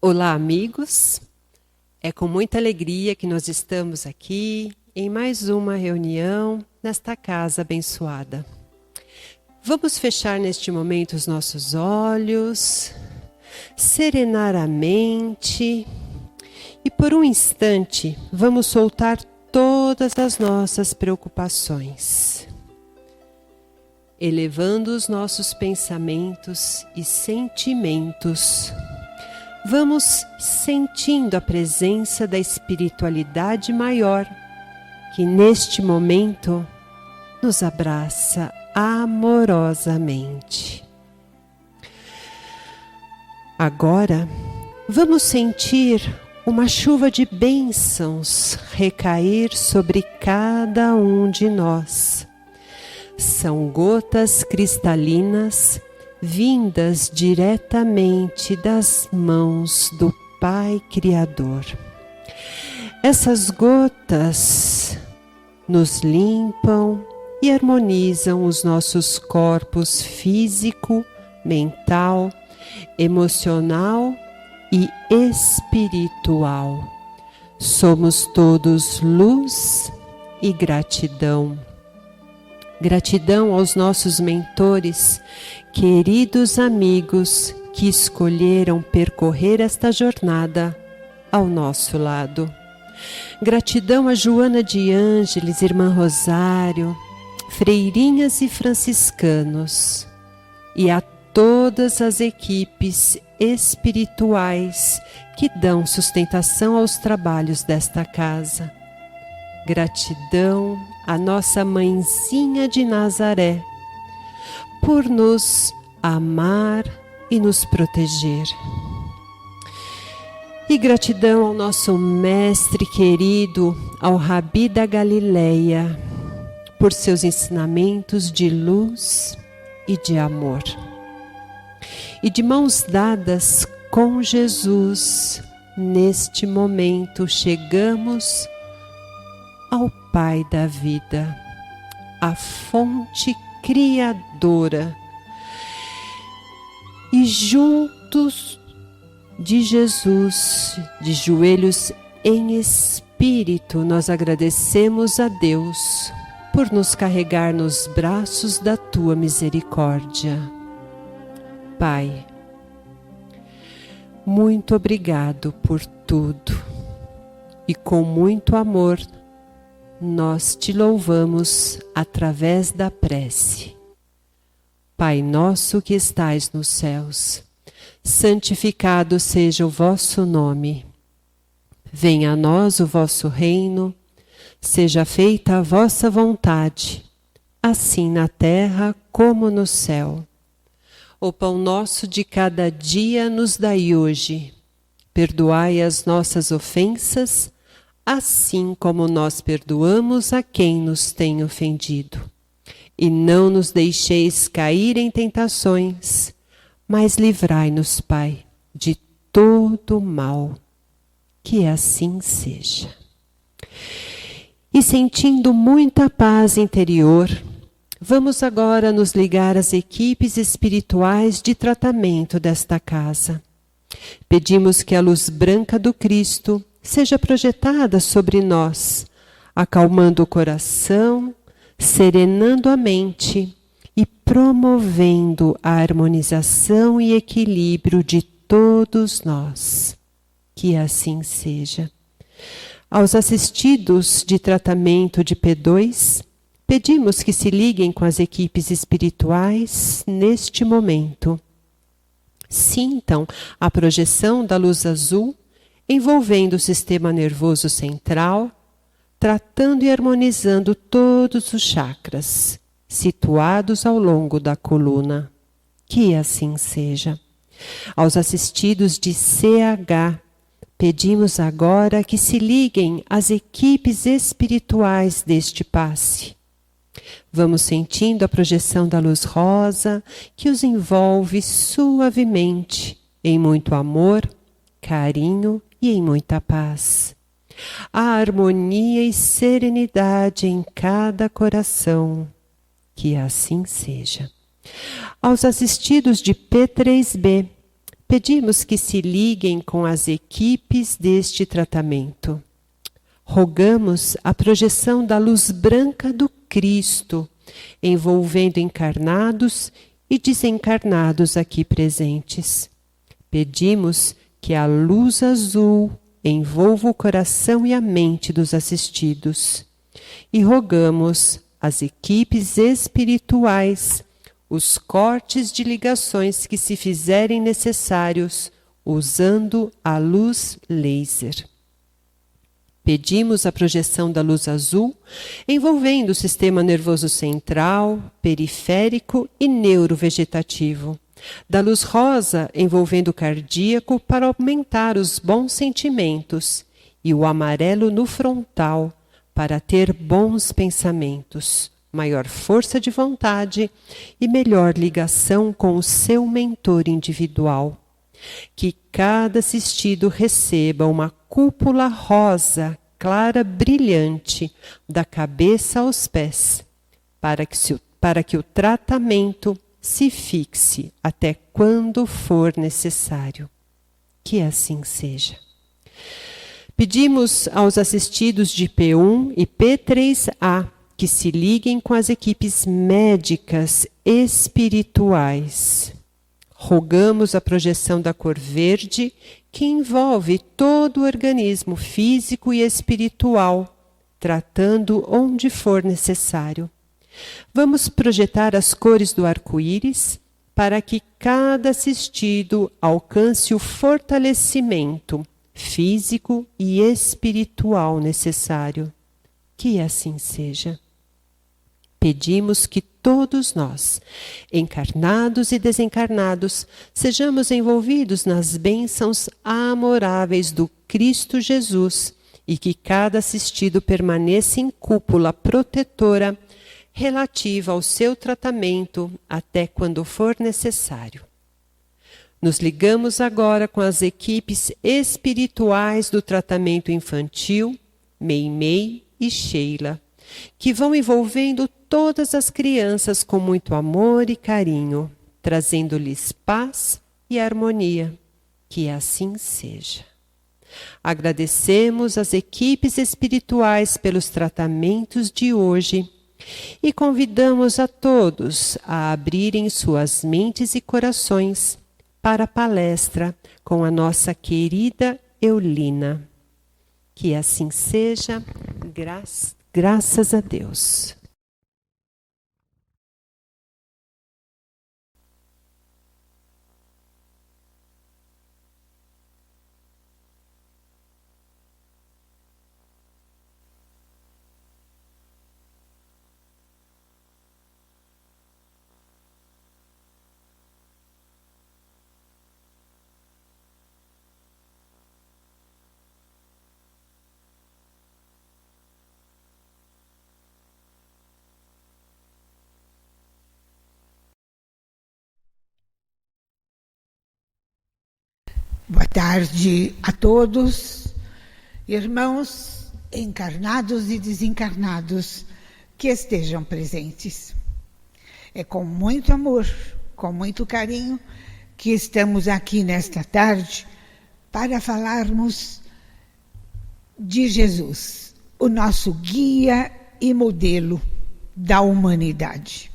Olá, amigos! É com muita alegria que nós estamos aqui em mais uma reunião nesta casa abençoada. Vamos fechar neste momento os nossos olhos, serenar a mente e por um instante vamos soltar todas as nossas preocupações, elevando os nossos pensamentos e sentimentos. Vamos sentindo a presença da espiritualidade maior que neste momento nos abraça amorosamente. Agora vamos sentir uma chuva de bênçãos recair sobre cada um de nós. São gotas cristalinas vindas diretamente das mãos do Pai Criador. Essas gotas nos limpam e harmonizam os nossos corpos físico, mental, emocional e espiritual. Somos todos luz e gratidão. Gratidão aos nossos mentores, queridos amigos que escolheram percorrer esta jornada ao nosso lado. Gratidão a Joana de Ângeles, Irmã Rosário, freirinhas e franciscanos e a todas as equipes espirituais que dão sustentação aos trabalhos desta casa. Gratidão à nossa Mãezinha de Nazaré por nos amar e nos proteger. E gratidão ao nosso mestre querido, ao Rabi da Galileia, por seus ensinamentos de luz e de amor. E de mãos dadas com Jesus, neste momento chegamos ao Pai da vida, a fonte criadora. E juntos de Jesus, de joelhos em espírito, nós agradecemos a Deus por nos carregar nos braços da tua misericórdia. Pai, muito obrigado por tudo e com muito amor nós te louvamos através da prece. Pai nosso que estais nos céus, santificado seja o vosso nome. Venha a nós o vosso reino, seja feita a vossa vontade, assim na terra como no céu. O pão nosso de cada dia nos dai hoje. Perdoai as nossas ofensas, assim como nós perdoamos a quem nos tem ofendido. E não nos deixeis cair em tentações, mas livrai-nos, Pai, de todo mal. Que assim seja. E sentindo muita paz interior, vamos agora nos ligar às equipes espirituais de tratamento desta casa. Pedimos que a luz branca do Cristo seja projetada sobre nós, acalmando o coração, serenando a mente e promovendo a harmonização e equilíbrio de todos nós. Que assim seja. Aos assistidos de tratamento de P2, pedimos que se liguem com as equipes espirituais neste momento. Sintam a projeção da luz azul envolvendo o sistema nervoso central, tratando e harmonizando todos os chakras situados ao longo da coluna. Que assim seja. Aos assistidos de CH, pedimos agora que se liguem às equipes espirituais deste passe. Vamos sentindo a projeção da luz rosa que os envolve suavemente, em muito amor, carinho e em muita paz. A harmonia e serenidade em cada coração. Que assim seja. Aos assistidos de P3B, pedimos que se liguem com as equipes deste tratamento. Rogamos a projeção da luz branca do Cristo, envolvendo encarnados e desencarnados aqui presentes. Pedimos que a luz azul envolva o coração e a mente dos assistidos. E rogamos às equipes espirituais os cortes de ligações que se fizerem necessários usando a luz laser. Pedimos a projeção da luz azul envolvendo o sistema nervoso central, periférico e neurovegetativo, da luz rosa envolvendo o cardíaco para aumentar os bons sentimentos e o amarelo no frontal para ter bons pensamentos, maior força de vontade e melhor ligação com o seu mentor individual. Que cada assistido receba uma cúpula rosa, clara, brilhante, da cabeça aos pés, para que o tratamento se fixe até quando for necessário. Que assim seja. Pedimos aos assistidos de P1 e P3A que se liguem com as equipes médicas espirituais. Rogamos a projeção da cor verde, que envolve todo o organismo físico e espiritual, tratando onde for necessário. Vamos projetar as cores do arco-íris para que cada assistido alcance o fortalecimento físico e espiritual necessário. Que assim seja. Pedimos que todos nós, encarnados e desencarnados, sejamos envolvidos nas bênçãos amoráveis do Cristo Jesus e que cada assistido permaneça em cúpula protetora relativa ao seu tratamento até quando for necessário. Nos ligamos agora com as equipes espirituais do tratamento infantil, Meimei e Sheila, que vão envolvendo todas as crianças com muito amor e carinho, trazendo-lhes paz e harmonia. Que assim seja. Agradecemos às equipes espirituais pelos tratamentos de hoje e convidamos a todos a abrirem suas mentes e corações para a palestra com a nossa querida Eulina. Que assim seja, graças a Deus. Boa tarde a todos, irmãos encarnados e desencarnados que estejam presentes. É com muito amor, com muito carinho, que estamos aqui nesta tarde para falarmos de Jesus, o nosso guia e modelo da humanidade.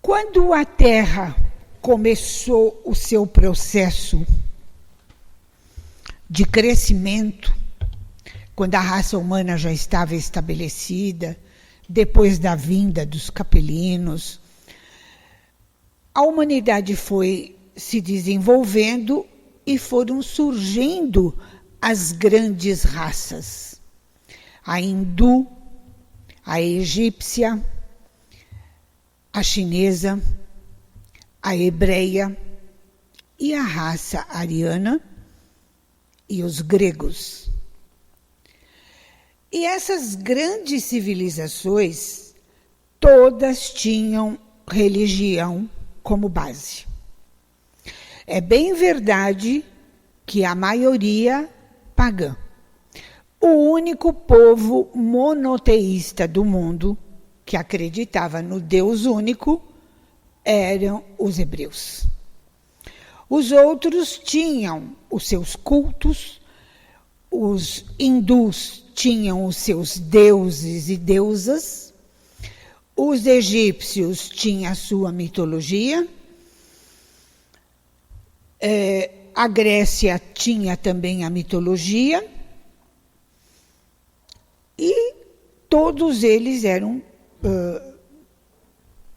Quando a Terra começou o seu processo de crescimento, quando a raça humana já estava estabelecida, depois da vinda dos capelinos, a humanidade foi se desenvolvendo e foram surgindo as grandes raças. A hindu, a egípcia, a chinesa, a hebreia e a raça ariana e os gregos. E essas grandes civilizações, todas tinham religião como base. É bem verdade que a maioria pagã. O único povo monoteísta do mundo que acreditava no Deus único eram os hebreus. Os outros tinham os seus cultos, os hindus tinham os seus deuses e deusas, os egípcios tinham a sua mitologia, a Grécia tinha também a mitologia, e todos eles eram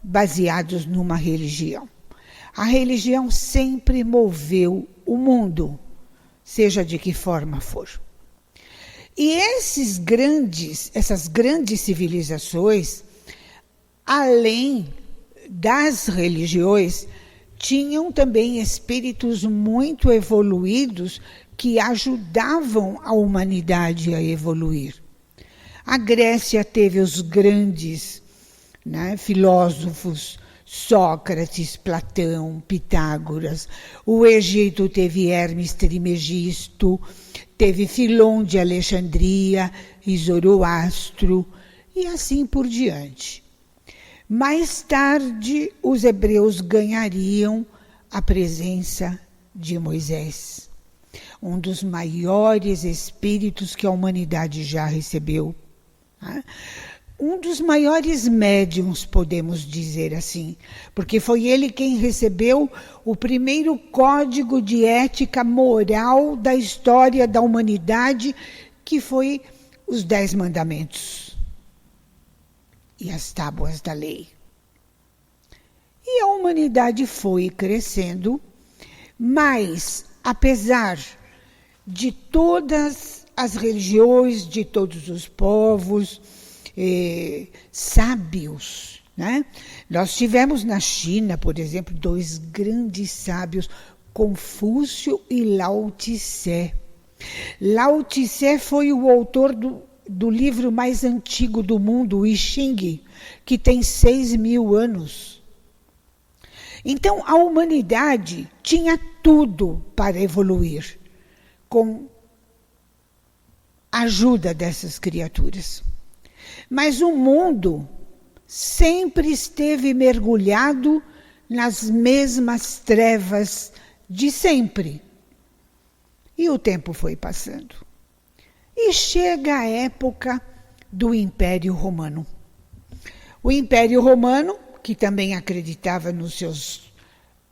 baseados numa religião. A religião sempre moveu o mundo, seja de que forma for. E essas grandes civilizações, além das religiões, tinham também espíritos muito evoluídos que ajudavam a humanidade a evoluir. A Grécia teve os grandes, filósofos, Sócrates, Platão, Pitágoras. O Egito teve Hermes Trismegisto, teve Filon de Alexandria e Zoroastro, e assim por diante. Mais tarde, os hebreus ganhariam a presença de Moisés, um dos maiores espíritos que a humanidade já recebeu. Um dos maiores médiuns, podemos dizer assim, porque foi ele quem recebeu o primeiro código de ética moral da história da humanidade, que foi os 10 mandamentos e as tábuas da lei. E a humanidade foi crescendo, mas apesar de todas as religiões, de todos os povos, sábios, Nós tivemos na China, por exemplo, 2 grandes sábios, Confúcio e Lao Tse. Lao Tse foi o autor do livro mais antigo do mundo, o I Ching, que tem 6.000 anos. Então, a humanidade tinha tudo para evoluir com a ajuda dessas criaturas. Mas o mundo sempre esteve mergulhado nas mesmas trevas de sempre. E o tempo foi passando. E chega a época do Império Romano. O Império Romano, que também acreditava nos seus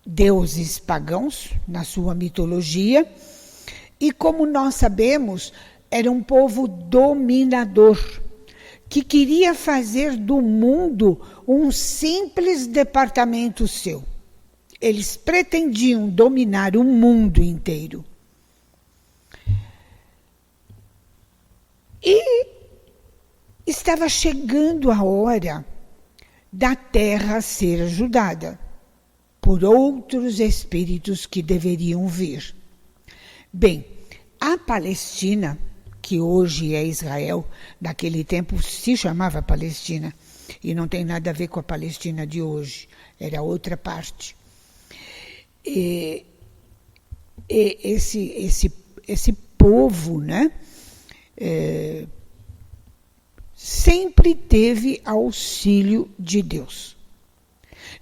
deuses pagãos, na sua mitologia, e como nós sabemos, era um povo dominador, que queria fazer do mundo um simples departamento seu. Eles pretendiam dominar o mundo inteiro. E estava chegando a hora da Terra ser ajudada por outros espíritos que deveriam vir. Bem, a Palestina, que hoje é Israel, naquele tempo se chamava Palestina, e não tem nada a ver com a Palestina de hoje, era outra parte. Esse povo, sempre teve auxílio de Deus.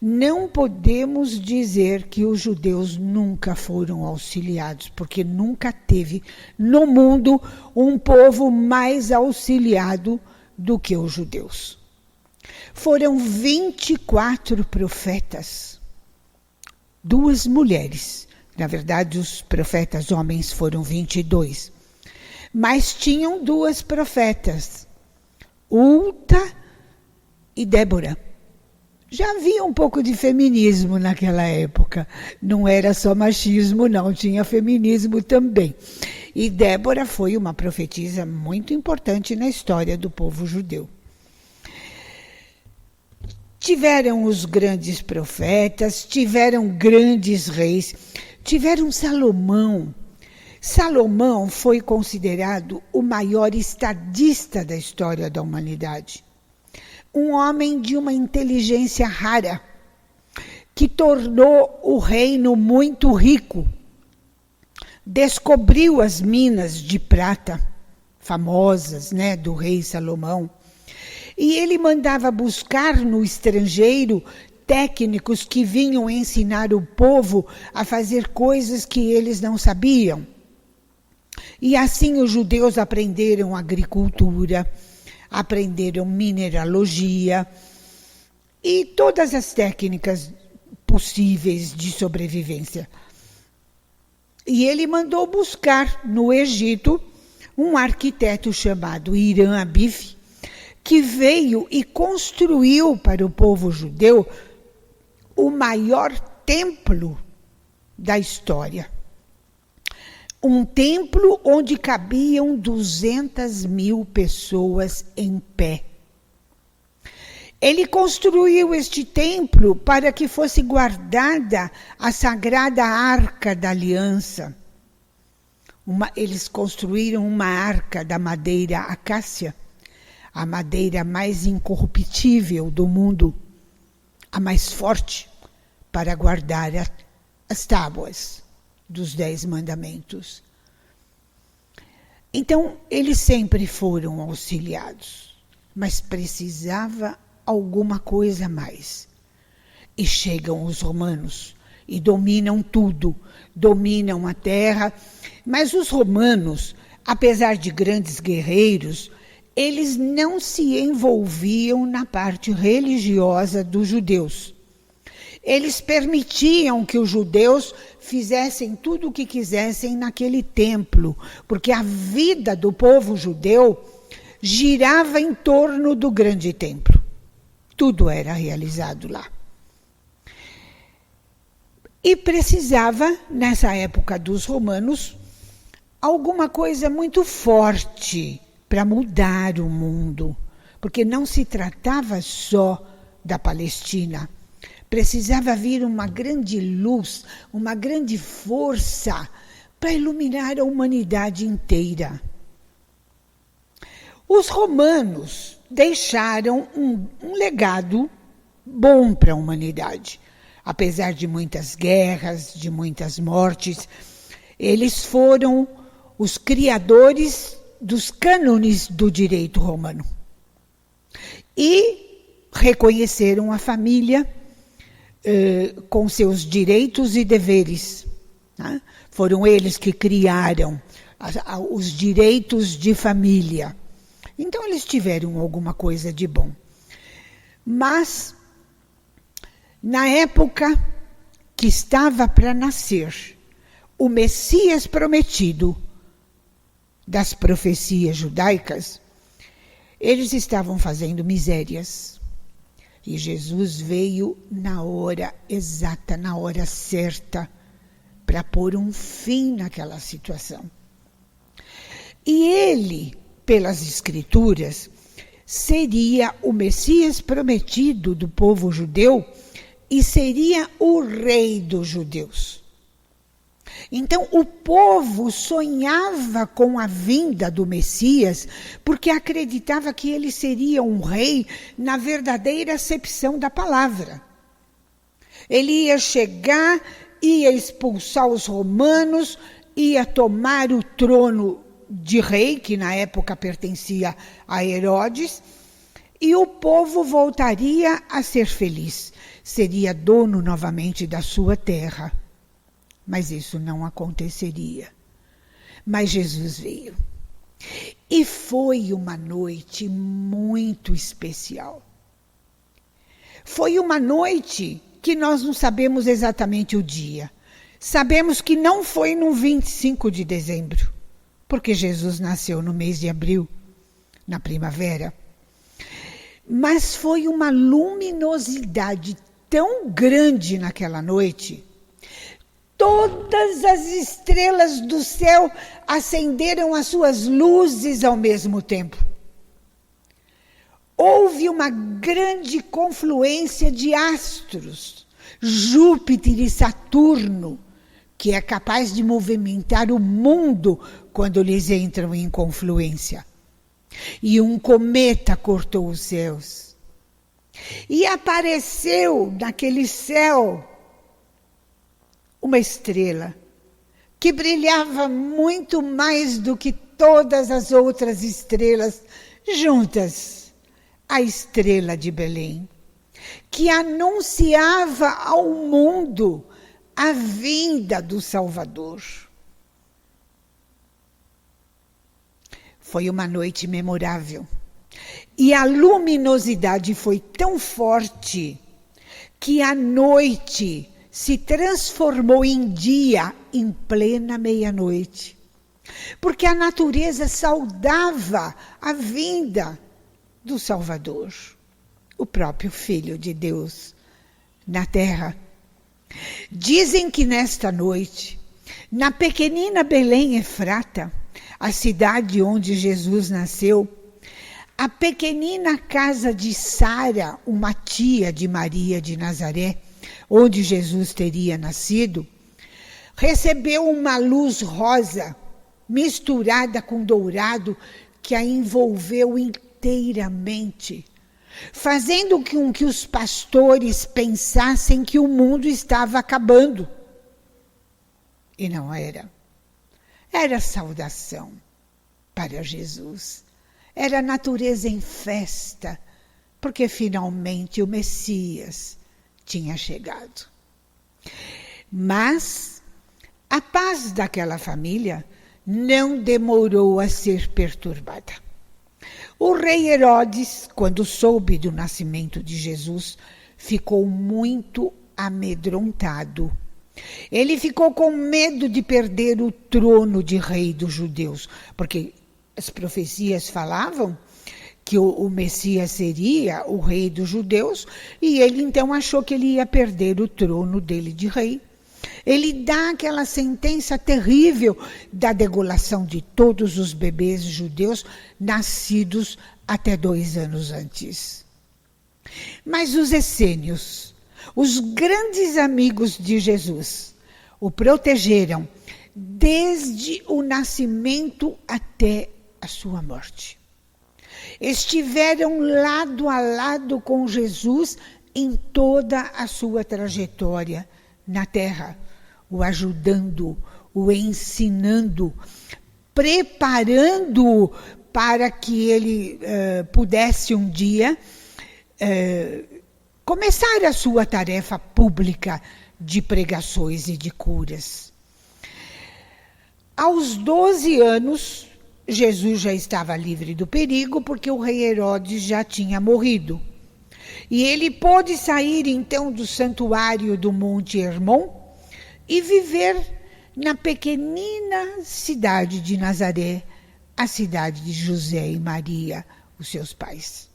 Não podemos dizer que os judeus nunca foram auxiliados, porque nunca teve no mundo um povo mais auxiliado do que os judeus. Foram 24 profetas, 2 mulheres. Na verdade, os profetas homens foram 22. Mas tinham 2 profetas, Ulta e Débora. Já havia um pouco de feminismo naquela época. Não era só machismo, não, tinha feminismo também. E Débora foi uma profetisa muito importante na história do povo judeu. Tiveram os grandes profetas, tiveram grandes reis, tiveram Salomão. Salomão foi considerado o maior estadista da história da humanidade. Um homem de uma inteligência rara, que tornou o reino muito rico. Descobriu as minas de prata famosas, do rei Salomão. E ele mandava buscar no estrangeiro técnicos que vinham ensinar o povo a fazer coisas que eles não sabiam. E assim os judeus aprenderam agricultura, aprenderam mineralogia e todas as técnicas possíveis de sobrevivência. E ele mandou buscar no Egito um arquiteto chamado Hiram Abif, que veio e construiu para o povo judeu o maior templo da história. Um templo onde cabiam 200.000 pessoas em pé. Ele construiu este templo para que fosse guardada a sagrada Arca da Aliança. Eles construíram uma arca da madeira acácia, a madeira mais incorruptível do mundo, a mais forte, para guardar as tábuas dos 10 mandamentos. Então, eles sempre foram auxiliados, mas precisava alguma coisa a mais. E chegam os romanos e dominam tudo, dominam a terra, mas os romanos, apesar de grandes guerreiros, eles não se envolviam na parte religiosa dos judeus. Eles permitiam que os judeus fizessem tudo o que quisessem naquele templo, porque a vida do povo judeu girava em torno do grande templo. Tudo era realizado lá. E precisava, nessa época dos romanos, alguma coisa muito forte para mudar o mundo, porque não se tratava só da Palestina. Precisava vir uma grande luz, uma grande força para iluminar a humanidade inteira. Os romanos deixaram um legado bom para a humanidade. Apesar de muitas guerras, de muitas mortes, eles foram os criadores dos cânones do direito romano. E reconheceram a família com seus direitos e deveres. Né? Foram eles que criaram os direitos de família. Então, eles tiveram alguma coisa de bom. Mas, na época que estava para nascer o Messias prometido das profecias judaicas, eles estavam fazendo misérias. E Jesus veio na hora exata, na hora certa, para pôr um fim naquela situação. E ele, pelas Escrituras, seria o Messias prometido do povo judeu e seria o rei dos judeus. Então, o povo sonhava com a vinda do Messias porque acreditava que ele seria um rei na verdadeira acepção da palavra. Ele ia chegar, ia expulsar os romanos, ia tomar o trono de rei, que na época pertencia a Herodes, e o povo voltaria a ser feliz, seria dono novamente da sua terra. Mas isso não aconteceria. Mas Jesus veio. E foi uma noite muito especial. Foi uma noite que nós não sabemos exatamente o dia. Sabemos que não foi no 25 de dezembro, porque Jesus nasceu no mês de abril, na primavera. Mas foi uma luminosidade tão grande naquela noite. Todas as estrelas do céu acenderam as suas luzes ao mesmo tempo. Houve uma grande confluência de astros, Júpiter e Saturno, que é capaz de movimentar o mundo quando eles entram em confluência. E um cometa cortou os céus. E apareceu naquele céu uma estrela que brilhava muito mais do que todas as outras estrelas juntas, a estrela de Belém. que anunciava ao mundo a vinda do Salvador. Foi uma noite memorável. E a luminosidade foi tão forte que a noite se transformou em dia em plena meia-noite. Porque a natureza saudava a vinda do Salvador, o próprio Filho de Deus, na terra. Dizem que nesta noite, na pequenina Belém Efrata, a cidade onde Jesus nasceu, a pequenina casa de Sara, uma tia de Maria de Nazaré, onde Jesus teria nascido, recebeu uma luz rosa misturada com dourado que a envolveu inteiramente, fazendo com que os pastores pensassem que o mundo estava acabando. E não era. Era saudação para Jesus. Era a natureza em festa, porque finalmente o Messias tinha chegado. Mas a paz daquela família não demorou a ser perturbada. O rei Herodes, quando soube do nascimento de Jesus, ficou muito amedrontado. Ele ficou com medo de perder o trono de rei dos judeus, porque as profecias falavam que o Messias seria o rei dos judeus, e ele então achou que ele ia perder o trono dele de rei. Ele dá aquela sentença terrível da degolação de todos os bebês judeus nascidos até 2 anos antes. Mas os essênios, os grandes amigos de Jesus, o protegeram desde o nascimento até a sua morte. Estiveram lado a lado com Jesus em toda a sua trajetória na terra, o ajudando, o ensinando, preparando-o para que ele pudesse um dia começar a sua tarefa pública de pregações e de curas. Aos 12 anos, Jesus já estava livre do perigo, porque o rei Herodes já tinha morrido. E ele pôde sair então do santuário do Monte Hermon e viver na pequenina cidade de Nazaré, a cidade de José e Maria, os seus pais.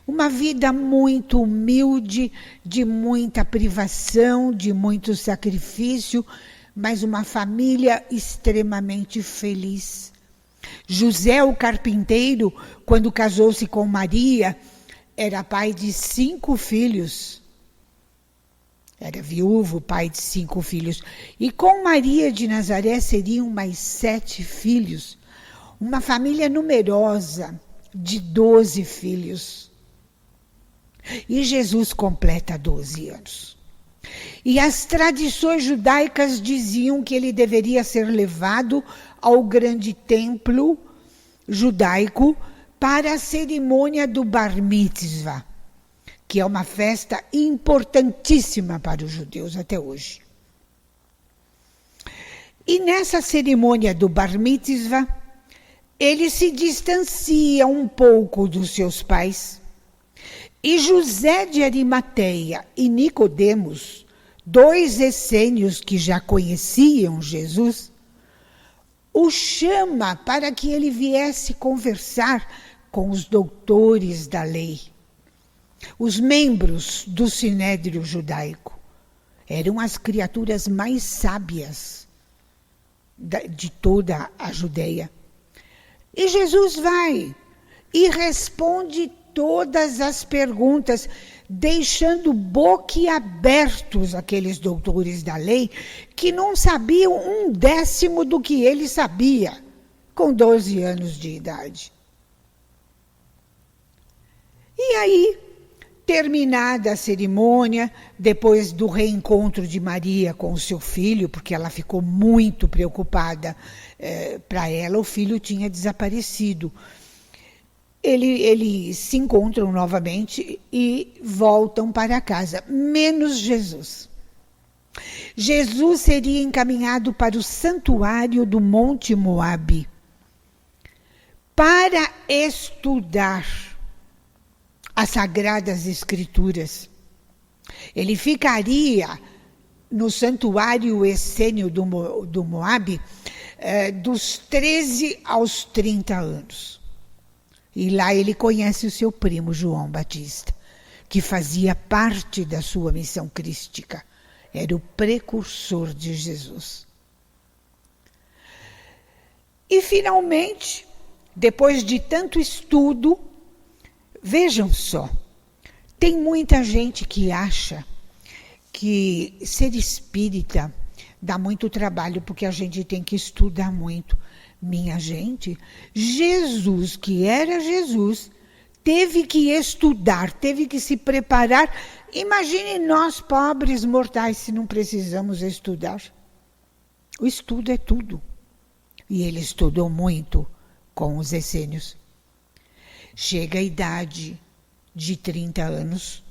Uma vida muito humilde, de muita privação, de muito sacrifício, mas uma família extremamente feliz. José, o carpinteiro, quando casou-se com Maria, era pai de 5 filhos. Era viúvo, pai de 5 filhos. E com Maria de Nazaré seriam mais 7 filhos. Uma família numerosa de 12 filhos. E Jesus completa 12 anos. E as tradições judaicas diziam que ele deveria ser levado ao grande templo judaico para a cerimônia do Bar Mitzvah, que é uma festa importantíssima para os judeus até hoje. E nessa cerimônia do Bar Mitzvah, ele se distancia um pouco dos seus pais. E José de Arimateia e Nicodemos, 2 essênios que já conheciam Jesus, o chama para que ele viesse conversar com os doutores da lei. Os membros do Sinédrio judaico eram as criaturas mais sábias de toda a Judeia. E Jesus vai e responde todas as perguntas, deixando boquiabertos aqueles doutores da lei que não sabiam 1/10 do que ele sabia, com 12 anos de idade. E aí, terminada a cerimônia, depois do reencontro de Maria com o seu filho, porque ela ficou muito preocupada, para ela o filho tinha desaparecido. eles se encontram novamente e voltam para casa, menos Jesus. Jesus seria encaminhado para o santuário do Monte Moabe para estudar as Sagradas Escrituras. Ele ficaria no santuário essênio do Moabe dos 13 aos 30 anos. E lá ele conhece o seu primo João Batista, que fazia parte da sua missão crística. Era o precursor de Jesus. E finalmente, depois de tanto estudo, vejam só, tem muita gente que acha que ser espírita dá muito trabalho, porque a gente tem que estudar muito. Minha gente, Jesus, que era Jesus, teve que estudar, teve que se preparar. Imagine nós, pobres mortais, se não precisamos estudar. O estudo é tudo. E ele estudou muito com os essênios. Chega a idade de 30 anos,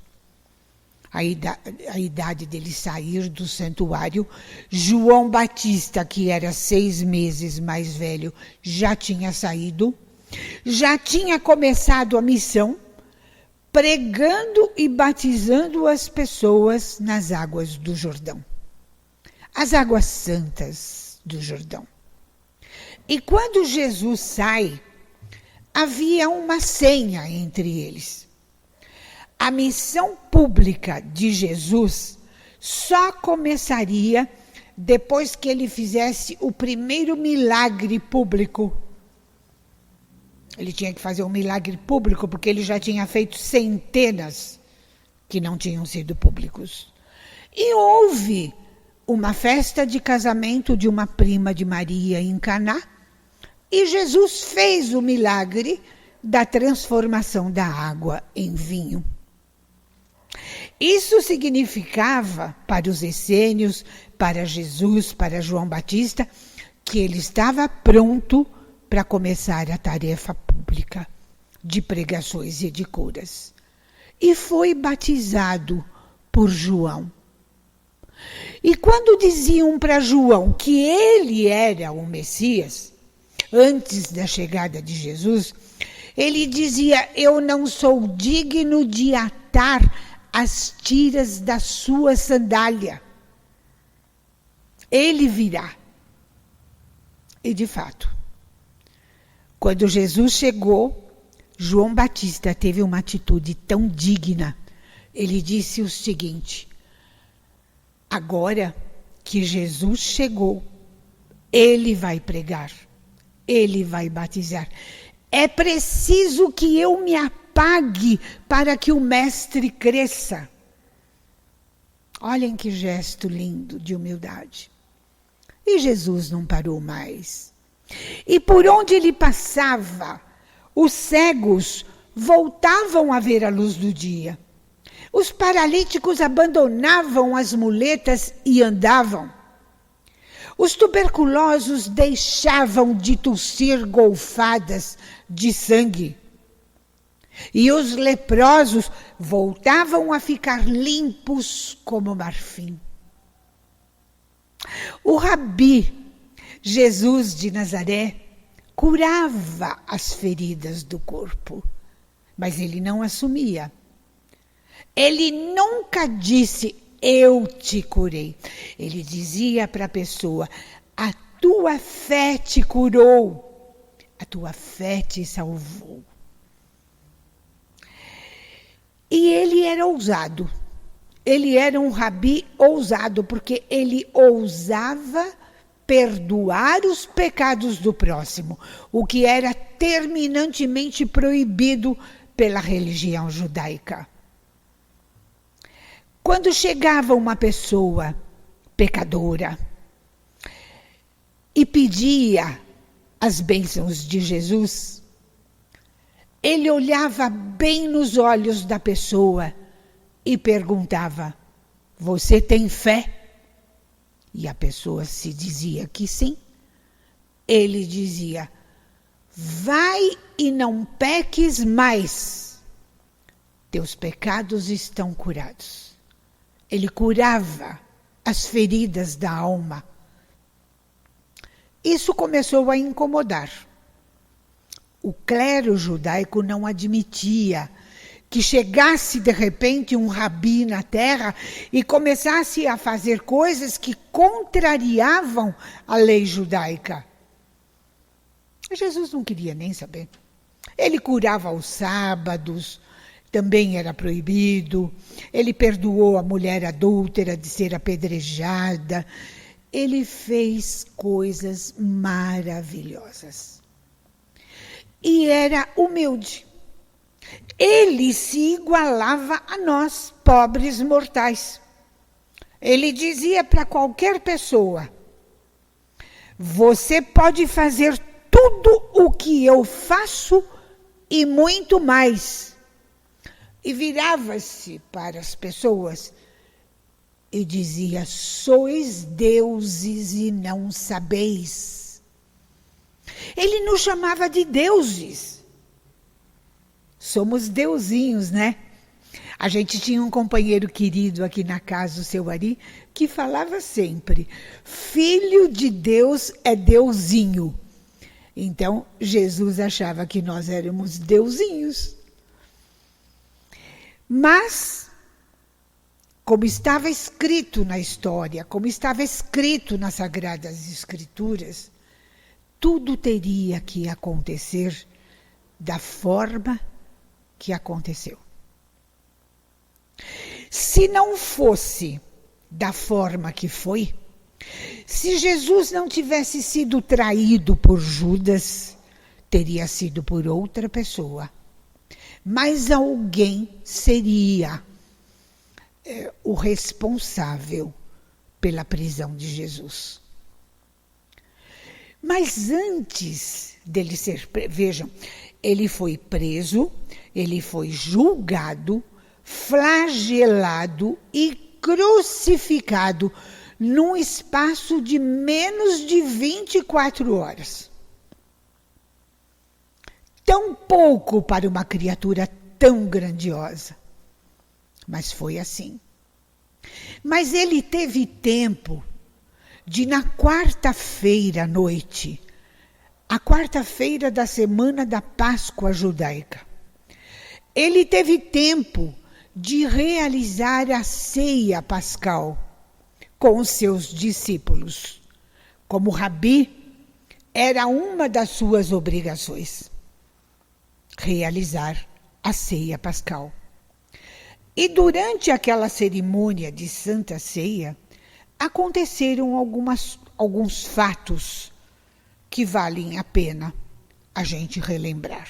a idade dele sair do santuário. João Batista, que era 6 meses mais velho, já tinha saído, já tinha começado a missão, pregando e batizando as pessoas nas águas do Jordão, as águas santas do Jordão. E quando Jesus sai, havia uma senha entre eles. A missão pública de Jesus só começaria depois que ele fizesse o primeiro milagre público. Ele tinha que fazer um milagre público, porque ele já tinha feito centenas que não tinham sido públicos. E houve uma festa de casamento de uma prima de Maria em Caná, e Jesus fez o milagre da transformação da água em vinho. Isso significava para os essênios, para Jesus, para João Batista, que ele estava pronto para começar a tarefa pública de pregações e de curas. E foi batizado por João. E quando diziam para João que ele era o Messias, antes da chegada de Jesus, ele dizia: eu não sou digno de atar as tiras da sua sandália. Ele virá. E de fato, quando Jesus chegou, João Batista teve uma atitude tão digna. Ele disse o seguinte: agora que Jesus chegou, ele vai pregar, ele vai batizar. É preciso que eu me apague para que o mestre cresça. Olhem que gesto lindo de humildade. E Jesus não parou mais. E por onde ele passava, os cegos voltavam a ver a luz do dia. Os paralíticos abandonavam as muletas e andavam. Os tuberculosos deixavam de tossir golfadas de sangue. E os leprosos voltavam a ficar limpos como marfim. O Rabi, Jesus de Nazaré, curava as feridas do corpo, mas ele não assumia. Ele nunca disse: eu te curei. Ele dizia para a pessoa: a tua fé te curou, a tua fé te salvou. E ele era ousado. Ele era um rabi ousado, porque ele ousava perdoar os pecados do próximo, o que era terminantemente proibido pela religião judaica. Quando chegava uma pessoa pecadora e pedia as bênçãos de Jesus, ele olhava bem nos olhos da pessoa e perguntava: você tem fé? E a pessoa se dizia que sim. Ele dizia: vai e não peques mais, teus pecados estão curados. Ele curava as feridas da alma. Isso começou a incomodar. O clero judaico não admitia que chegasse de repente um rabi na terra e começasse a fazer coisas que contrariavam a lei judaica. Jesus não queria nem saber. Ele curava aos sábados, também era proibido. Ele perdoou a mulher adúltera de ser apedrejada. Ele fez coisas maravilhosas. E era humilde. Ele se igualava a nós, pobres mortais. Ele dizia para qualquer pessoa: você pode fazer tudo o que eu faço e muito mais. E virava-se para as pessoas e dizia: sois deuses e não sabeis. Ele nos chamava de deuses. Somos deusinhos, né? A gente tinha um companheiro querido aqui na casa, o seu Ari, que falava sempre: filho de Deus é deusinho. Então, Jesus achava que nós éramos deusinhos. Mas, como estava escrito na história, como estava escrito nas Sagradas Escrituras, tudo teria que acontecer da forma que aconteceu. Se não fosse da forma que foi, se Jesus não tivesse sido traído por Judas, teria sido por outra pessoa. Mas alguém seria o responsável pela prisão de Jesus. Mas antes dele ser preso, vejam, ele foi preso, ele foi julgado, flagelado e crucificado num espaço de menos de 24 horas. Tão pouco para uma criatura tão grandiosa. Mas foi assim. Mas ele teve tempo de, na quarta-feira à noite, a quarta-feira da semana da Páscoa judaica, ele teve tempo de realizar a ceia pascal com os seus discípulos. Como rabi, era uma das suas obrigações realizar a ceia pascal. E durante aquela cerimônia de Santa Ceia, aconteceram alguns fatos que valem a pena a gente relembrar.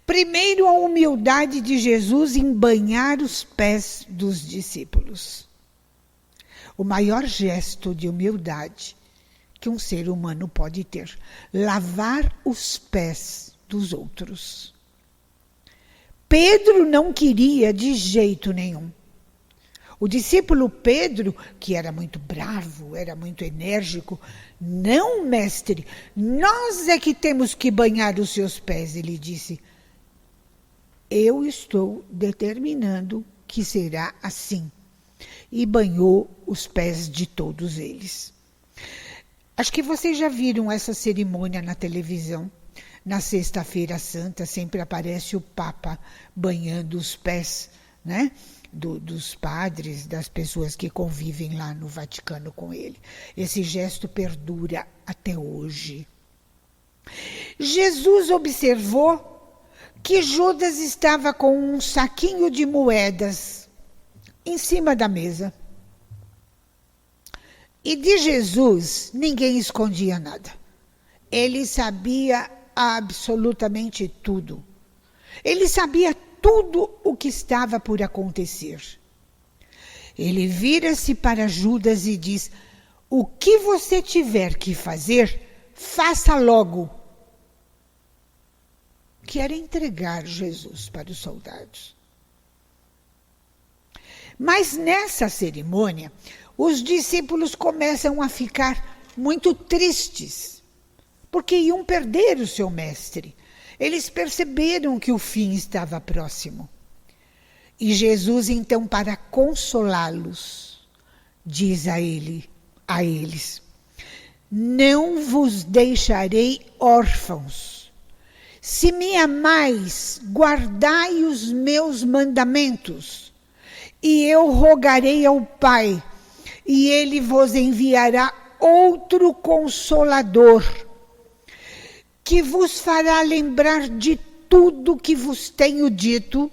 Primeiro, a humildade de Jesus em banhar os pés dos discípulos. O maior gesto de humildade que um ser humano pode ter. Lavar os pés dos outros. Pedro não queria de jeito nenhum. O discípulo Pedro, que era muito bravo, era muito enérgico, não, mestre, nós é que temos que banhar os seus pés, ele disse. Eu estou determinando que será assim. E banhou os pés de todos eles. Acho que vocês já viram essa cerimônia na televisão. Na Sexta-feira Santa sempre aparece o Papa banhando os pés, né? Dos padres, das pessoas que convivem lá no Vaticano com ele. Esse gesto perdura até hoje. Jesus observou que Judas estava com um saquinho de moedas em cima da mesa. E de Jesus ninguém escondia nada. Ele sabia absolutamente tudo. Ele sabia tudo o que estava por acontecer. Ele vira-se para Judas e diz: o que você tiver que fazer, faça logo. Que era entregar Jesus para os soldados. Mas nessa cerimônia, os discípulos começam a ficar muito tristes, porque iam perder o seu mestre. Eles perceberam que o fim estava próximo. E Jesus, então, para consolá-los, diz a eles: não vos deixarei órfãos. Se me amais, guardai os meus mandamentos, e eu rogarei ao Pai, e ele vos enviará outro Consolador, que vos fará lembrar de tudo que vos tenho dito,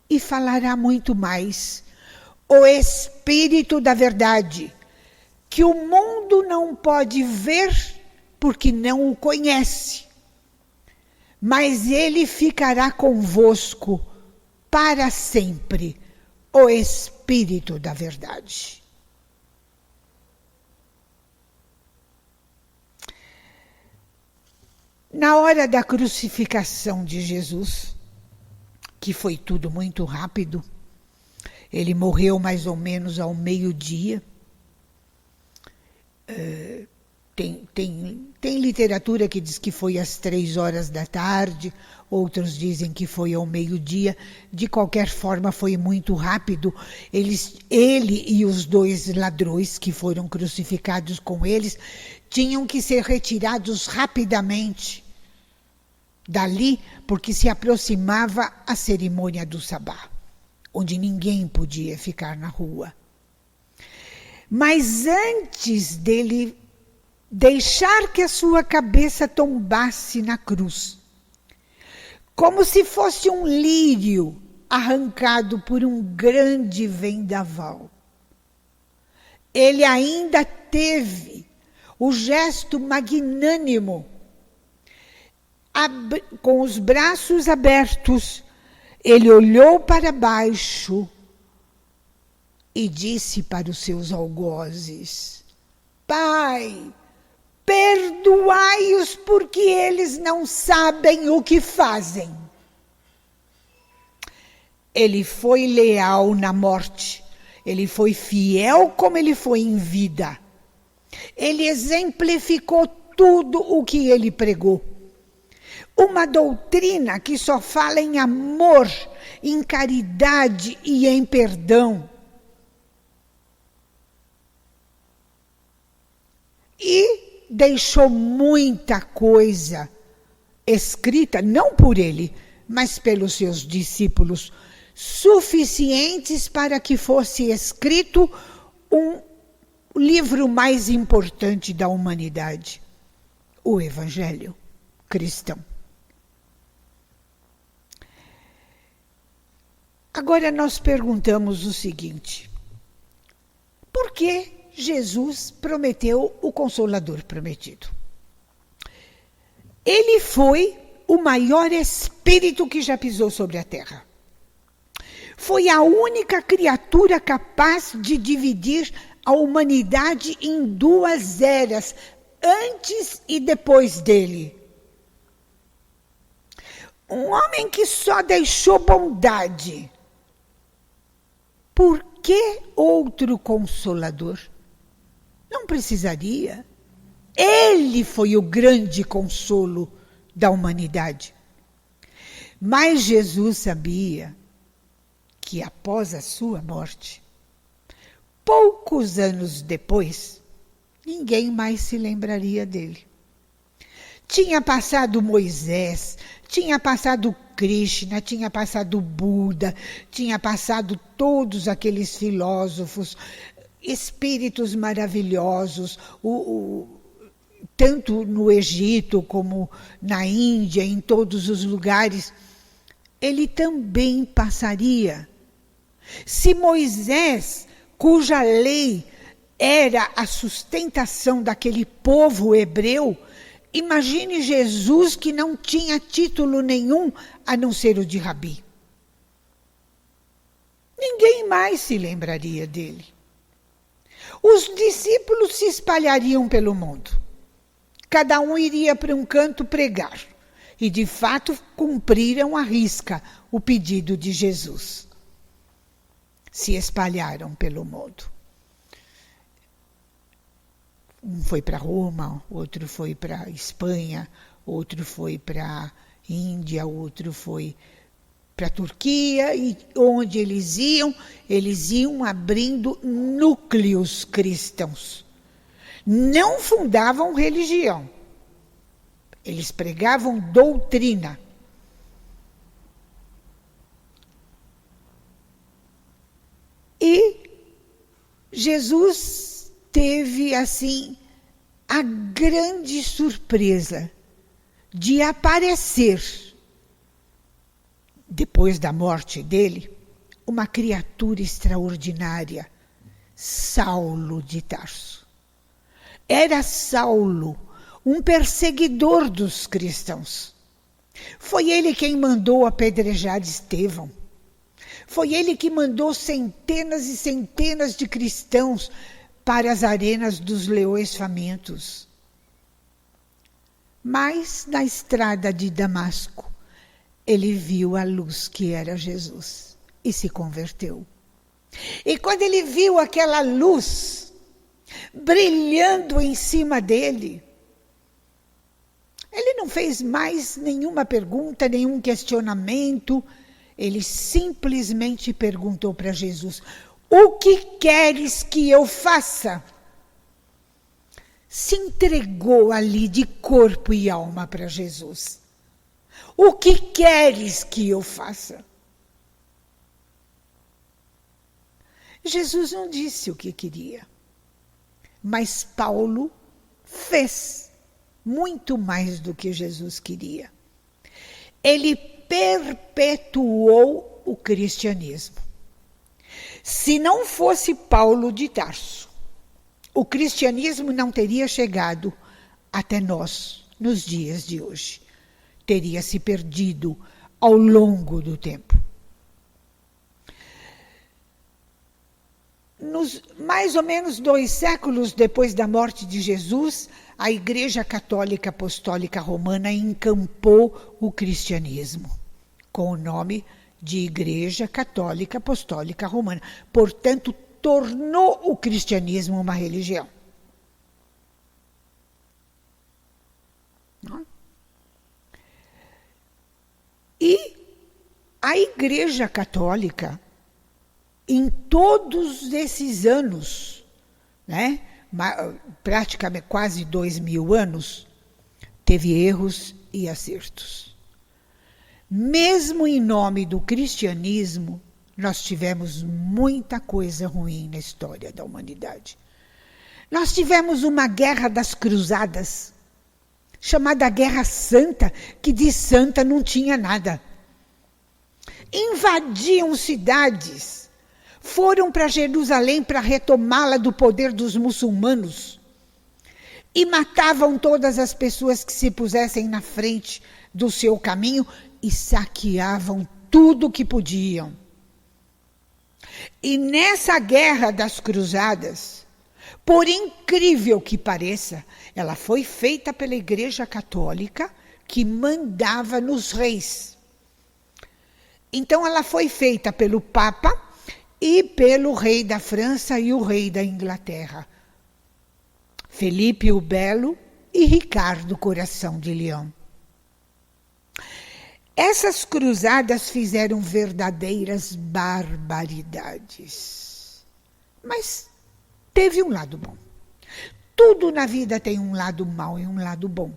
e falará muito mais. O Espírito da Verdade, que o mundo não pode ver porque não o conhece, mas ele ficará convosco para sempre, o Espírito da Verdade. Na hora da crucificação de Jesus, que foi tudo muito rápido, ele morreu mais ou menos ao meio-dia. Tem literatura que diz que foi às 3 horas da tarde, outros dizem que foi ao meio-dia. De qualquer forma, foi muito rápido. Ele e os 2 ladrões que foram crucificados com eles tinham que ser retirados rapidamente dali, porque se aproximava a cerimônia do sabá, onde ninguém podia ficar na rua. Mas antes dele deixar que a sua cabeça tombasse na cruz, como se fosse um lírio arrancado por um grande vendaval, ele ainda teve o gesto magnânimo, com os braços abertos, ele olhou para baixo e disse para os seus algozes: Pai, perdoai-os porque eles não sabem o que fazem. Ele foi leal na morte, ele foi fiel como ele foi em vida. Ele exemplificou tudo o que ele pregou. Uma doutrina que só fala em amor, em caridade e em perdão. E deixou muita coisa escrita, não por ele, mas pelos seus discípulos, suficientes para que fosse escrito um livro mais importante da humanidade, o Evangelho cristão. Agora nós perguntamos o seguinte: por que Jesus prometeu o Consolador prometido? Ele foi o maior espírito que já pisou sobre a terra. Foi a única criatura capaz de dividir a humanidade em 2 eras, antes e depois dele. Um homem que só deixou bondade. Por que outro Consolador? Não precisaria. Ele foi o grande consolo da humanidade. Mas Jesus sabia que após a sua morte, poucos anos depois, ninguém mais se lembraria dele. Tinha passado Moisés, tinha passado Krishna, tinha passado Buda, tinha passado todos aqueles filósofos, espíritos maravilhosos, tanto no Egito como na Índia, em todos os lugares. Ele também passaria. Se Moisés, cuja lei era a sustentação daquele povo hebreu, imagine Jesus, que não tinha título nenhum a não ser o de Rabi. Ninguém mais se lembraria dele. Os discípulos se espalhariam pelo mundo. Cada um iria para um canto pregar. E, de fato, cumpriram à risca o pedido de Jesus. Se espalharam pelo mundo. Um foi para Roma, outro foi para Espanha, outro foi para Índia, outro foi para a Turquia, e onde eles iam abrindo núcleos cristãos. Não fundavam religião. Eles pregavam doutrina. E Jesus teve, assim, a grande surpresa de aparecer, depois da morte dele, uma criatura extraordinária, Saulo de Tarso. Era Saulo, um perseguidor dos cristãos. Foi ele quem mandou apedrejar Estevão. Foi ele que mandou centenas e centenas de cristãos para as arenas dos leões famintos. Mas, na estrada de Damasco, ele viu a luz que era Jesus e se converteu. E quando ele viu aquela luz brilhando em cima dele, ele não fez mais nenhuma pergunta, nenhum questionamento. Ele simplesmente perguntou para Jesus: o que queres que eu faça? Se entregou ali de corpo e alma para Jesus. O que queres que eu faça? Jesus não disse o que queria, mas Paulo fez muito mais do que Jesus queria. Ele perpetuou o cristianismo. Se não fosse Paulo de Tarso, o cristianismo não teria chegado até nós nos dias de hoje. Teria se perdido ao longo do tempo. Mais ou menos 2 séculos depois da morte de Jesus, a Igreja Católica Apostólica Romana encampou o cristianismo com o nome de Igreja Católica Apostólica Romana. Portanto, tornou o cristianismo uma religião. E a Igreja Católica, em todos esses anos, né, praticamente quase 2000 anos, teve erros e acertos. Mesmo em nome do cristianismo, nós tivemos muita coisa ruim na história da humanidade. Nós tivemos uma guerra das cruzadas, chamada Guerra Santa, que de santa não tinha nada. Invadiam cidades, foram para Jerusalém para retomá-la do poder dos muçulmanos e matavam todas as pessoas que se pusessem na frente do seu caminho e saqueavam tudo que podiam. E nessa guerra das cruzadas, por incrível que pareça, ela foi feita pela Igreja Católica, que mandava nos reis. Então ela foi feita pelo Papa e pelo rei da França e o rei da Inglaterra, Felipe o Belo e Ricardo Coração de Leão. Essas cruzadas fizeram verdadeiras barbaridades. Mas teve um lado bom. Tudo na vida tem um lado mau e um lado bom.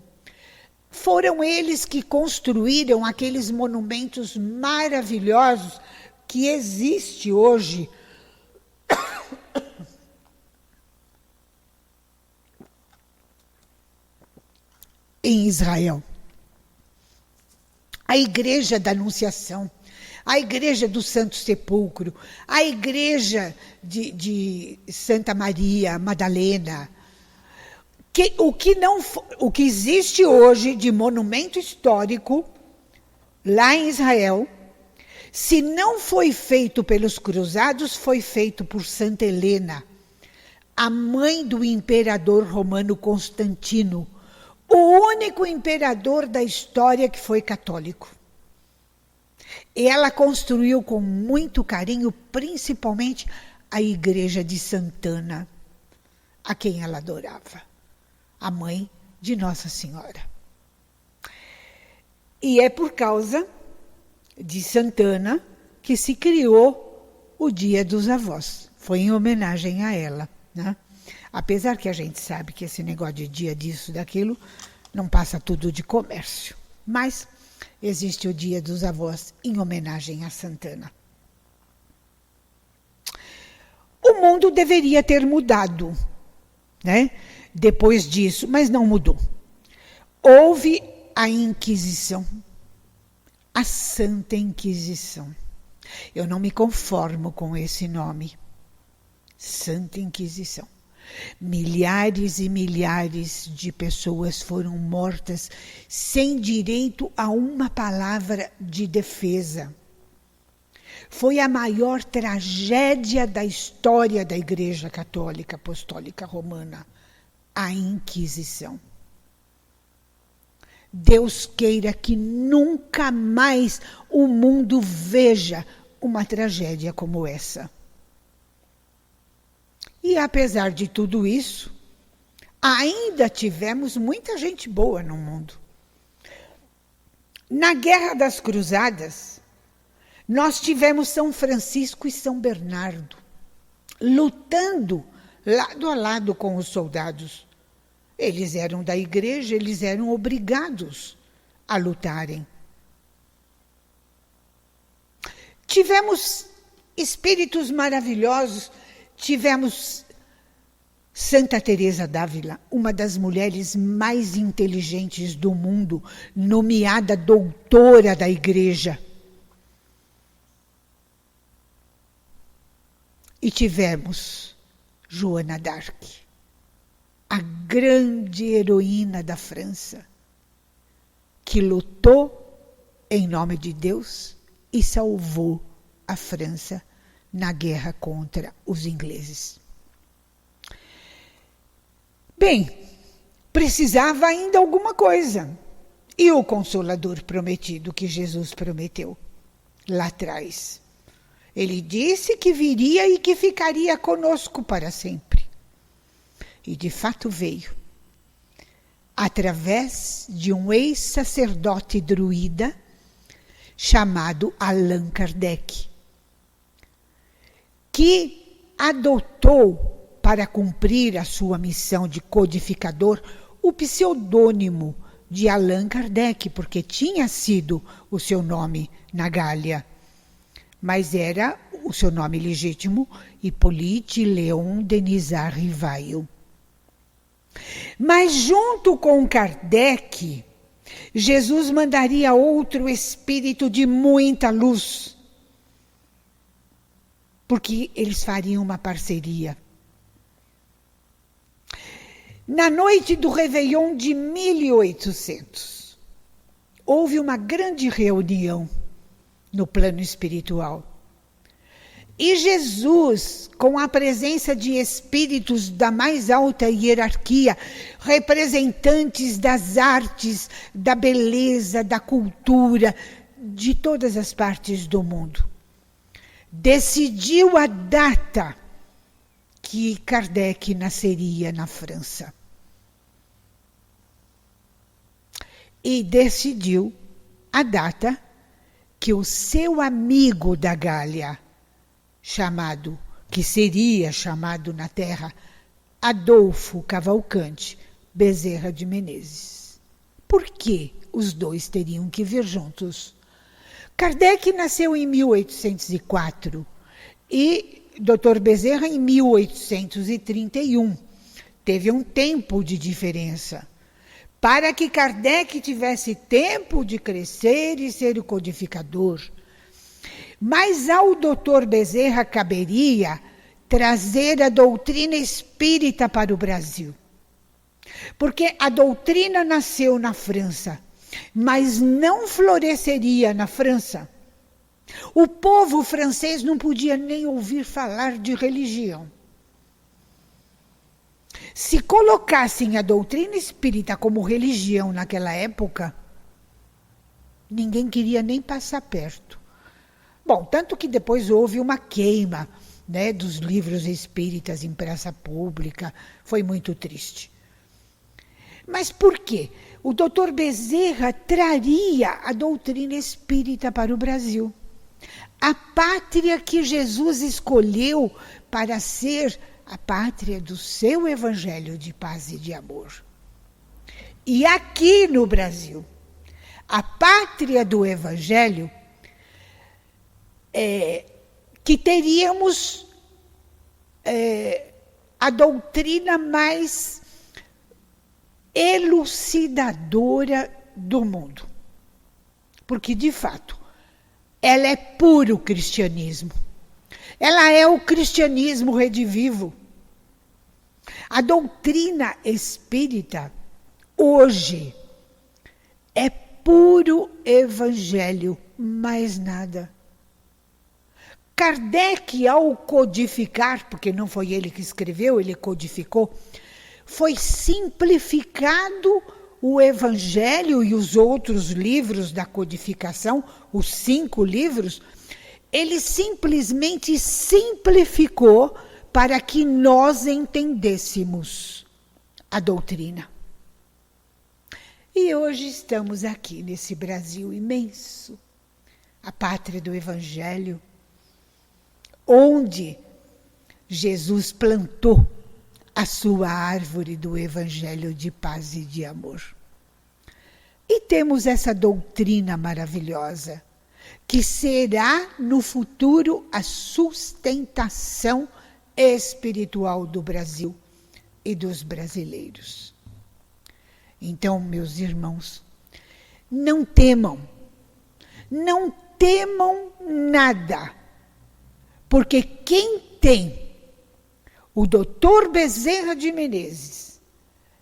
Foram eles que construíram aqueles monumentos maravilhosos que existem hoje em Israel. A Igreja da Anunciação, a Igreja do Santo Sepulcro, a Igreja de Santa Maria Madalena. O que existe hoje de monumento histórico lá em Israel, se não foi feito pelos cruzados, foi feito por Santa Helena, a mãe do imperador romano Constantino, o único imperador da história que foi católico. E ela construiu com muito carinho, principalmente a igreja de Santana, a quem ela adorava. a mãe de Nossa Senhora. E é por causa de Santana que se criou o Dia dos Avós. Foi em homenagem a ela, né? Apesar que a gente sabe que esse negócio de dia disso, daquilo, não passa tudo de comércio. Mas existe o Dia dos Avós em homenagem a Santana. O mundo deveria ter mudado, né? Depois disso, mas não mudou. Houve a Inquisição, a Santa Inquisição. Eu não me conformo com esse nome. Santa Inquisição. Milhares e milhares de pessoas foram mortas sem direito a uma palavra de defesa. Foi a maior tragédia da história da Igreja Católica Apostólica Romana, a Inquisição. Deus queira que nunca mais o mundo veja uma tragédia como essa. E apesar de tudo isso, ainda tivemos muita gente boa no mundo. Na Guerra das Cruzadas, nós tivemos São Francisco e São Bernardo lutando lado a lado com os soldados. Eles eram da igreja, eles eram obrigados a lutarem. Tivemos espíritos maravilhosos, tivemos Santa Teresa d'Ávila, uma das mulheres mais inteligentes do mundo, nomeada doutora da igreja. E tivemos Joana d'Arc, a grande heroína da França, que lutou em nome de Deus e salvou a França na guerra contra os ingleses. Bem, precisava ainda alguma coisa. E o Consolador prometido que Jesus prometeu lá atrás. Ele disse que viria e que ficaria conosco para sempre. E de fato veio. Através de um ex-sacerdote druida chamado Allan Kardec, que adotou para cumprir a sua missão de codificador o pseudônimo de Allan Kardec, porque tinha sido o seu nome na Gália, mas era o seu nome legítimo, Hippolyte Léon Denisard Rivail. Mas junto com Kardec, Jesus mandaria outro espírito de muita luz, porque eles fariam uma parceria. Na noite do Réveillon de 1800, houve uma grande reunião no plano espiritual. E Jesus, com a presença de espíritos da mais alta hierarquia, representantes das artes, da beleza, da cultura, de todas as partes do mundo, decidiu a data que Kardec nasceria na França. E decidiu a data que o seu amigo da Gália, que seria chamado na Terra Adolfo Cavalcante Bezerra de Menezes. Por que os dois teriam que vir juntos? Kardec nasceu em 1804 e Dr. Bezerra em 1831. Teve um tempo de diferença. Para que Kardec tivesse tempo de crescer e ser o codificador. Mas ao Dr. Bezerra caberia trazer a doutrina espírita para o Brasil. Porque a doutrina nasceu na França, mas não floresceria na França. O povo francês não podia nem ouvir falar de religião. Se colocassem a doutrina espírita como religião naquela época, ninguém queria nem passar perto. Bom, tanto que depois houve uma queima, né, dos livros espíritas em praça pública. Foi muito triste. Mas por quê? O Dr. Bezerra traria a doutrina espírita para o Brasil. A pátria que Jesus escolheu para ser a pátria do seu evangelho de paz e de amor. E aqui no Brasil, a pátria do evangelho que teríamos a doutrina mais elucidadora do mundo. Porque, de fato, ela é puro cristianismo. Ela é o cristianismo redivivo. A doutrina espírita, hoje, é puro evangelho, mais nada. Kardec, ao codificar, porque não foi ele que escreveu, ele codificou, foi simplificado o Evangelho e os outros livros da codificação, os 5 livros, ele simplesmente simplificou para que nós entendêssemos a doutrina. E hoje estamos aqui nesse Brasil imenso, a pátria do Evangelho, onde Jesus plantou a sua árvore do Evangelho de paz e de amor. E temos essa doutrina maravilhosa, que será no futuro a sustentação espiritual do Brasil e dos brasileiros. Então, meus irmãos, não temam nada, porque quem tem o Dr. Bezerra de Menezes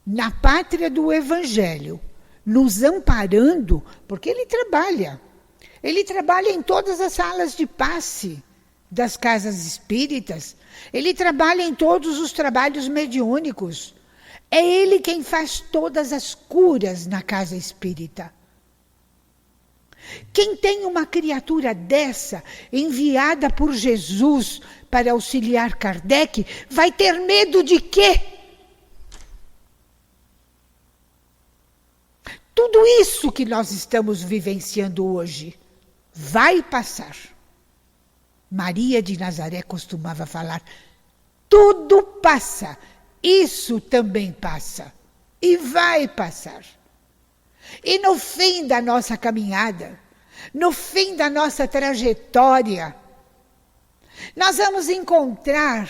na pátria do Evangelho, nos amparando, porque ele trabalha em todas as salas de passe das casas espíritas, ele trabalha em todos os trabalhos mediúnicos, é ele quem faz todas as curas na casa espírita. Quem tem uma criatura dessa, enviada por Jesus para auxiliar Kardec, vai ter medo de quê? Tudo isso que nós estamos vivenciando hoje vai passar. Maria de Nazaré costumava falar, tudo passa, isso também passa e vai passar. E no fim da nossa caminhada, no fim da nossa trajetória, nós vamos encontrar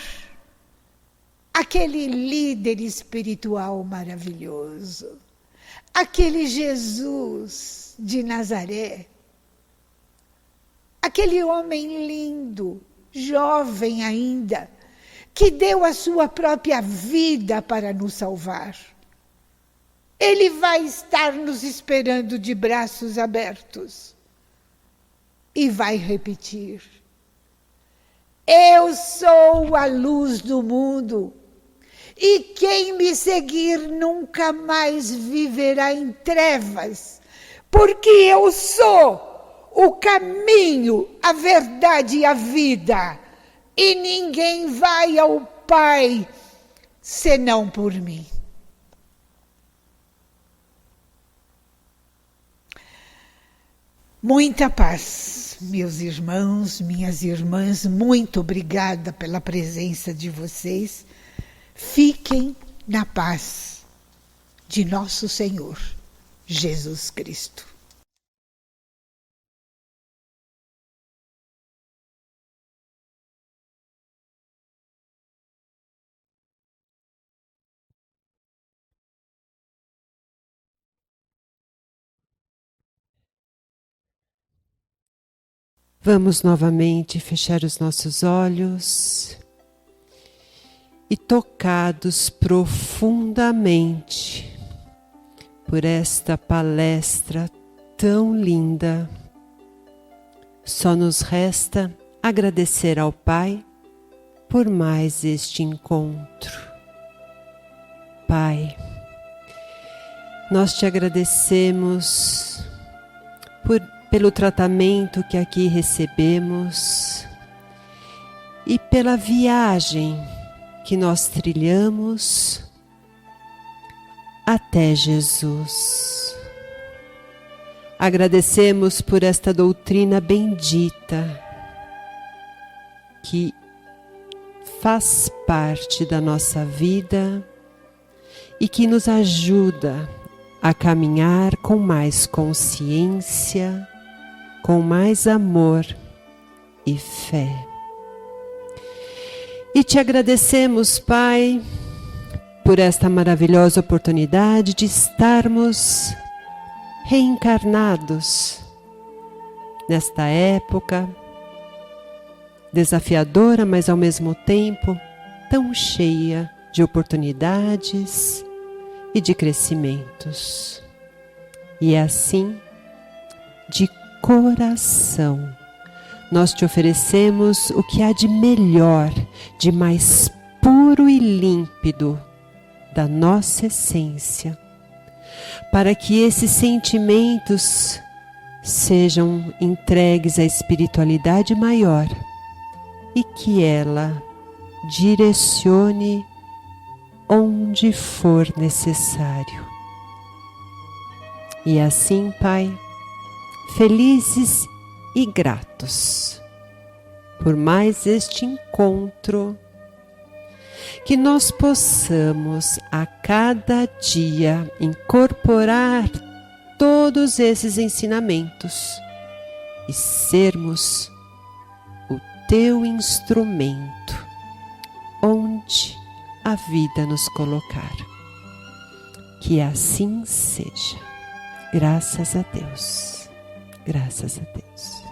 aquele líder espiritual maravilhoso, aquele Jesus de Nazaré, aquele homem lindo, jovem ainda, que deu a sua própria vida para nos salvar. Ele vai estar nos esperando de braços abertos e vai repetir: eu sou a luz do mundo, e quem me seguir nunca mais viverá em trevas, porque eu sou o caminho, a verdade e a vida, e ninguém vai ao Pai senão por mim. Muita paz, meus irmãos, minhas irmãs, muito obrigada pela presença de vocês. Fiquem na paz de nosso Senhor Jesus Cristo. Vamos novamente fechar os nossos olhos e, tocados profundamente por esta palestra tão linda, só nos resta agradecer ao Pai por mais este encontro. Pai, nós te agradecemos pelo tratamento que aqui recebemos e pela viagem que nós trilhamos até Jesus. Agradecemos por esta doutrina bendita que faz parte da nossa vida e que nos ajuda a caminhar com mais consciência, com mais amor e fé. E te agradecemos, Pai, por esta maravilhosa oportunidade de estarmos reencarnados nesta época desafiadora, mas ao mesmo tempo tão cheia de oportunidades e de crescimentos. E assim, de coração, nós te oferecemos o que há de melhor, de mais puro e límpido da nossa essência, para que esses sentimentos sejam entregues à espiritualidade maior e que ela direcione onde for necessário. E assim, Pai, felizes e gratos por mais este encontro, que nós possamos a cada dia incorporar todos esses ensinamentos e sermos o teu instrumento onde a vida nos colocar. Que assim seja. Graças a Deus. Graças a Deus.